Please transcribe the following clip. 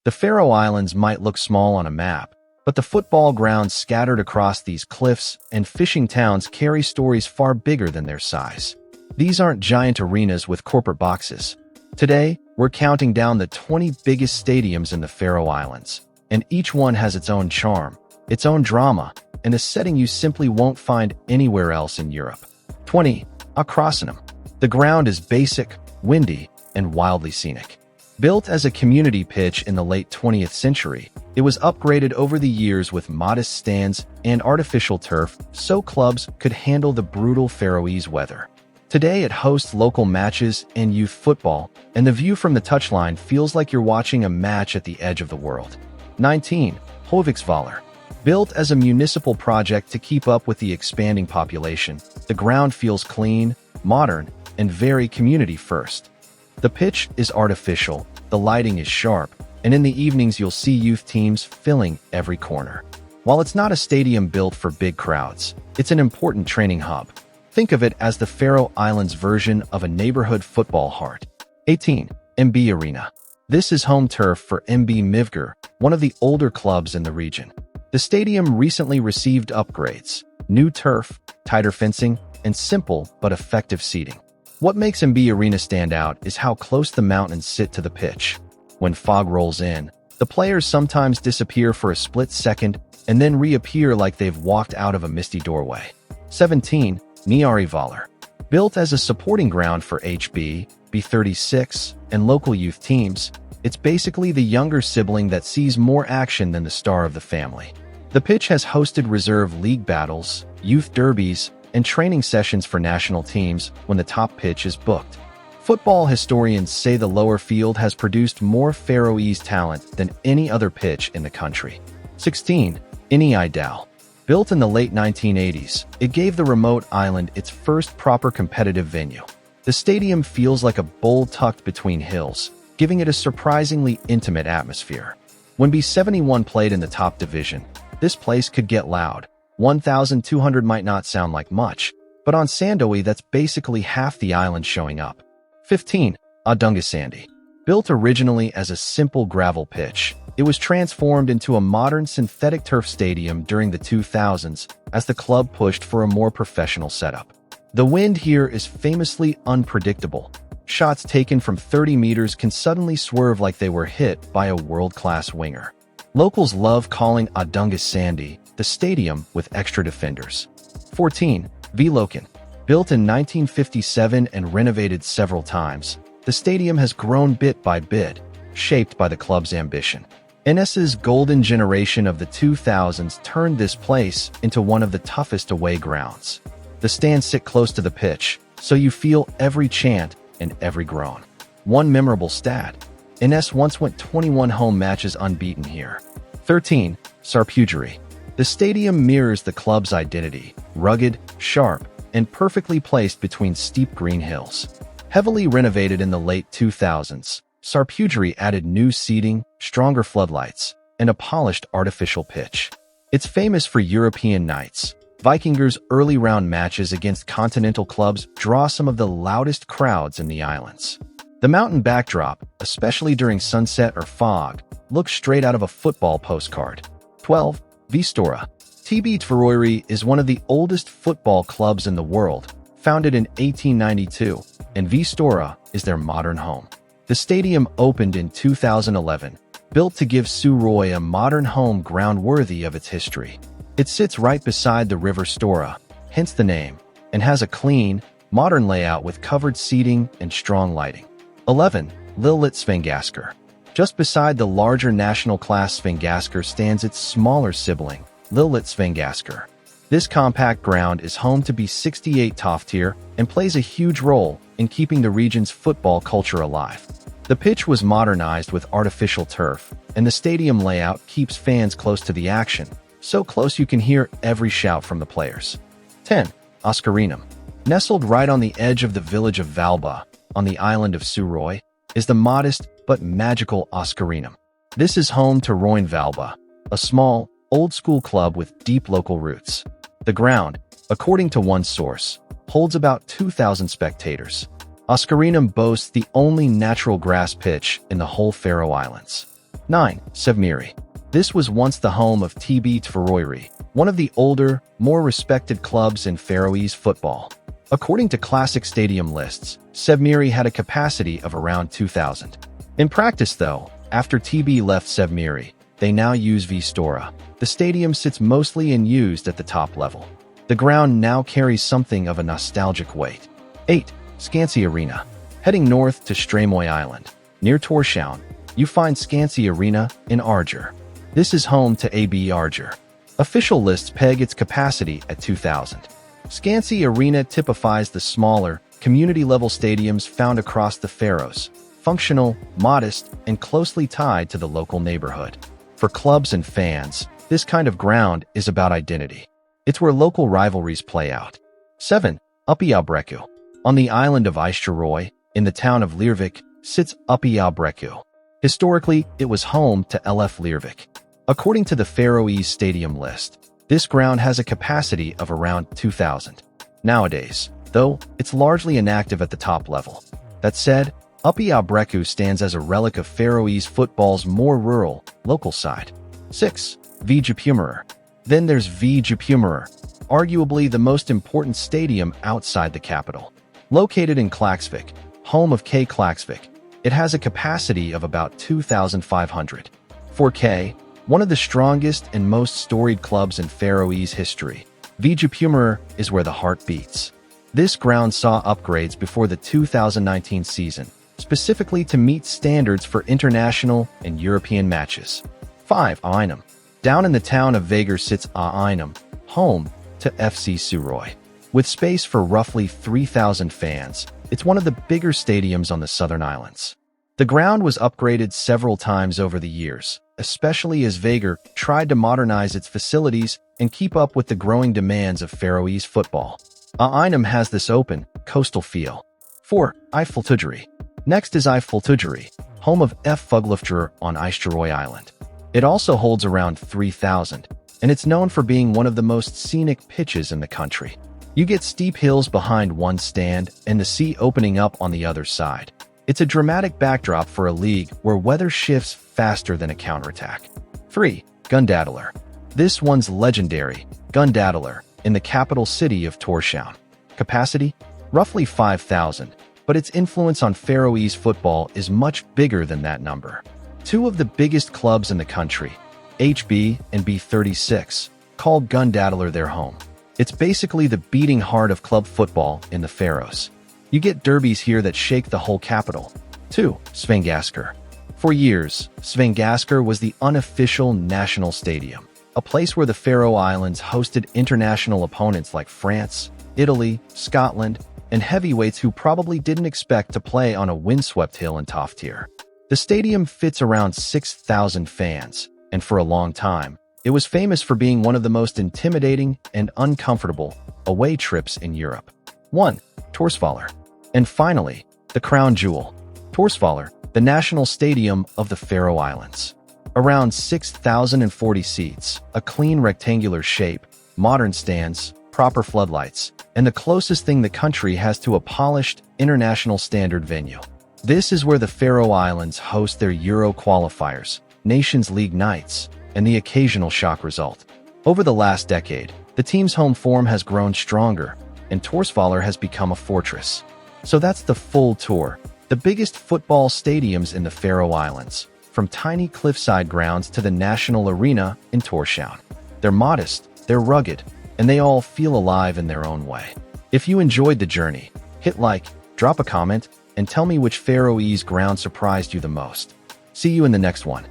The Faroe Islands might look small on a map, but the football grounds scattered across these cliffs and fishing towns carry stories far bigger than their size. These aren't giant arenas with corporate boxes. Today, we're counting down the 20 biggest stadiums in the Faroe Islands, and each one has its own charm, its own drama, and a setting you simply won't find anywhere else in Europe. 20. Krossinum. The ground is basic, windy, and wildly scenic. Built as a community pitch in the late 20th century, it was upgraded over the years with modest stands and artificial turf so clubs could handle the brutal Faroese weather. Today it hosts local matches and youth football, and the view from the touchline feels like you're watching a match at the edge of the world. 19. Høviksvaller. Built as a municipal project to keep up with the expanding population, the ground feels clean, modern, and very community-first. The pitch is artificial, the lighting is sharp, and in the evenings you'll see youth teams filling every corner. While it's not a stadium built for big crowds, it's an important training hub. Think of it as the Faroe Islands version of a neighborhood football heart. 18. MB Arena. This is home turf for MB Mivgr, one of the older clubs in the region. The stadium recently received upgrades, new turf, tighter fencing, and simple but effective seating. What makes MB Arena stand out is how close the mountains sit to the pitch. When fog rolls in, the players sometimes disappear for a split second and then reappear like they've walked out of a misty doorway. 17. Njarðvík. Built as a supporting ground for HB, B36, and local youth teams, it's basically the younger sibling that sees more action than the star of the family. The pitch has hosted reserve league battles, youth derbies, and training sessions for national teams when the top pitch is booked. Football historians say the lower field has produced more Faroese talent than any other pitch in the country. 16. Njarðvík. Built in the late 1980s, it gave the remote island its first proper competitive venue. The stadium feels like a bowl tucked between hills, giving it a surprisingly intimate atmosphere. When B71 played in the top division, this place could get loud. 1,200 might not sound like much, but on Sandoy that's basically half the island showing up. 15. Ádungasandi. Built originally as a simple gravel pitch, it was transformed into a modern synthetic turf stadium during the 2000s as the club pushed for a more professional setup. The wind here is famously unpredictable. Shots taken from 30 meters can suddenly swerve like they were hit by a world-class winger. Locals love calling Ádungasandi the stadium with extra defenders. 14. Vílókin. Built in 1957 and renovated several times, the stadium has grown bit by bit, shaped by the club's ambition. NS's golden generation of the 2000s turned this place into one of the toughest away grounds. The stands sit close to the pitch, so you feel every chant and every groan. One memorable stat: NS once went 21 home matches unbeaten here. 13. Sarpsborg. The stadium mirrors the club's identity, rugged, sharp, and perfectly placed between steep green hills. Heavily renovated in the late 2000s, Sarpsborg added new seating, stronger floodlights, and a polished artificial pitch. It's famous for European nights. Vikingers' early round matches against continental clubs draw some of the loudest crowds in the islands. The mountain backdrop, especially during sunset or fog, looks straight out of a football postcard. 12. Vistora. TB Tvøroyri is one of the oldest football clubs in the world, founded in 1892, and Vistora is their modern home. The stadium opened in 2011, built to give Suðuroy a modern home ground worthy of its history. It sits right beside the river Stora, hence the name, and has a clean, modern layout with covered seating and strong lighting. 11. Lille Svangasker. Just beside the larger national-class Svangasker stands its smaller sibling, Lille Svangasker. This compact ground is home to B68 Toftir and plays a huge role in keeping the region's football culture alive. The pitch was modernized with artificial turf, and the stadium layout keeps fans close to the action, so close you can hear every shout from the players. 10. Krossinum. Nestled right on the edge of the village of Valba, on the island of Suðuroy, is the modest but magical Krossinum. This is home to Roin Valba, a small, old-school club with deep local roots. The ground, according to one source, holds about 2,000 spectators. Krossinum boasts the only natural grass pitch in the whole Faroe Islands. 9. Sevmiri. This was once the home of TB Tvøroyri, one of the older, more respected clubs in Faroese football. According to classic stadium lists, Sevmiri had a capacity of around 2,000. In practice, though, after TB left Sevmiri, they now use Vstora. The stadium sits mostly unused at the top level. The ground now carries something of a nostalgic weight. 8. Skansi Arena. Heading north to Streymoy Island, near Tórshavn, you find Skansi Arena in Arger. This is home to AB Arger. Official lists peg its capacity at 2,000. Skansi Arena typifies the smaller, community-level stadiums found across the Faroes, functional, modest, and closely tied to the local neighborhood. For clubs and fans, this kind of ground is about identity. It's where local rivalries play out. 7. Uppeyabrekku. On the island of Eysturoy, in the town of Leirvik, sits Uppeyabrekku. Historically, it was home to LF Leirvik. According to the Faroese stadium list, this ground has a capacity of around 2,000. Nowadays, though, it's largely inactive at the top level. That said, Uppeyabrekku stands as a relic of Faroese football's more rural, local side. 6. Vijupumur. Then there's Vijupumur, arguably the most important stadium outside the capital. Located in Klaksvik, home of K Klaksvik, it has a capacity of about 2,500. For K, one of the strongest and most storied clubs in Faroese history, Vijupumur is where the heart beats. This ground saw upgrades before the 2019 season, specifically to meet standards for international and European matches. 5. Ainum. Down in the town of Vagar sits Ainum, home to FC Suroy. With space for roughly 3,000 fans, it's one of the bigger stadiums on the Southern Islands. The ground was upgraded several times over the years, especially as Vagar tried to modernize its facilities and keep up with the growing demands of Faroese football. Ainum has this open, coastal feel. 4. Eyjafjallajökull. Next is Eyjafjallajökull, home of F. Fuglafjord on Eysturoy Island. It also holds around 3,000, and it's known for being one of the most scenic pitches in the country. You get steep hills behind one stand and the sea opening up on the other side. It's a dramatic backdrop for a league where weather shifts faster than a counterattack. 3. Gundadalur. This one's legendary, Gundadalur, in the capital city of Tórshavn. Capacity? Roughly 5,000, but its influence on Faroese football is much bigger than that number. Two of the biggest clubs in the country, HB and B36, called Gundadalur their home. It's basically the beating heart of club football in the Faroes. You get derbies here that shake the whole capital. 2. Svangaskar. For years, Svangaskar was the unofficial national stadium, a place where the Faroe Islands hosted international opponents like France, Italy, Scotland, and heavyweights who probably didn't expect to play on a windswept hill in Toftir. The stadium fits around 6,000 fans, and for a long time, it was famous for being one of the most intimidating and uncomfortable away trips in Europe. 1. Tórshavn. And finally, the crown jewel, Tórshavn, the national stadium of the Faroe Islands. Around 6,040 seats, a clean rectangular shape, modern stands, proper floodlights, and the closest thing the country has to a polished, international standard venue. This is where the Faroe Islands host their Euro qualifiers, Nations League nights, and the occasional shock result. Over the last decade, the team's home form has grown stronger, and Tórshavn has become a fortress. So that's the full tour. The biggest football stadiums in the Faroe Islands, from tiny cliffside grounds to the national arena in Tórshavn. They're modest, they're rugged, and they all feel alive in their own way. If you enjoyed the journey, hit like, drop a comment, and tell me which Faroese ground surprised you the most. See you in the next one.